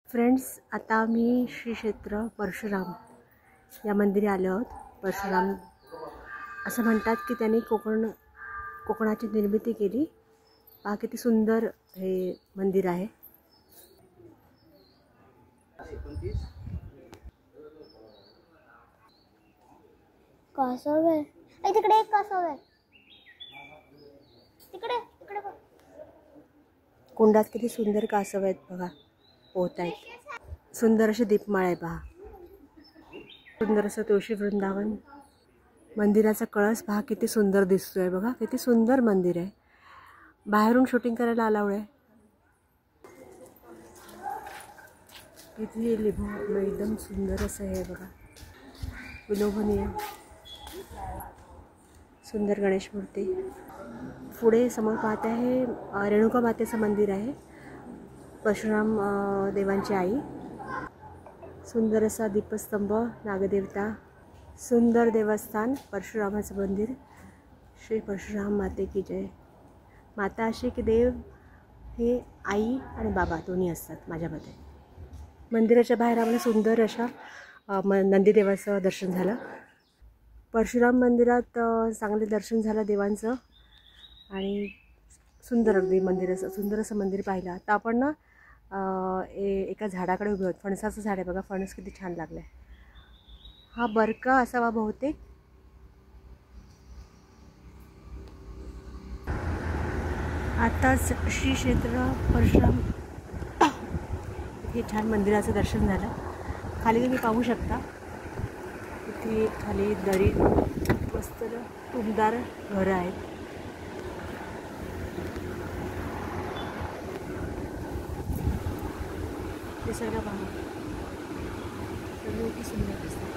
Friends, आता आम्ही श्री क्षेत्र परशुराम या मंदिरी आलो आहोत. परशुराम असं म्हणतात की त्यांनी कोकणाची निर्मिती केली. पहा किती सुंदर हे मंदिर आहे. कासव आहे. तिकडे एक कासव आहे. तिकडे तिकडे बघ. कुंडात किती सुंदर कासव आहेत बघा, पोहत आहेत. सुंदर अशी दीपमाळ आहे पहा. सुंदर असं तुळशी वृंदावन. मंदिराचा कळस पहा किती सुंदर दिसतोय बघा. किती सुंदर मंदिर आहे. बाहेरून शूटिंग करायला अलाउड आहे. इथे एकदम सुंदर असं आहे बघा, विलोभनीय सुंदर गणेश मूर्ती. पुढे समोर पाहत आहे रेणुका मातेचं मंदिर आहे, परशुराम देवांची आई. सुंदर असा दीपस्तंभ, नागदेवता, सुंदर देवस्थान, परशुरामाचं मंदिर. श्री परशुराम माते की जय. माता अशी की देव हे आई आणि बाबा दोन्ही असतात माझ्या मते. मंदिराच्या बाहेर आम्हाला सुंदर अशा नंदीदेवाचं दर्शन झालं. परशुराम मंदिरात चांगले दर्शन झालं देवांचं आणि सुंदर अगदी मंदिर असं सुंदर असं मंदिर पाहिलं. आता आपण ना एका झाडाकडे उभे आहोत. फणसाचं झाड आहे बघा. फणस किती छान लागलं आहे. हा बरका असावा बहुतेक. आताच श्री क्षेत्र परशुराम हे छान मंदिराचं दर्शन झालं. खाली तुम्ही पाहू शकता, इथे खाली दरी मस्त टुमदार घरं आहेत. निसर्ग पहा किती सुंदर दिसतं.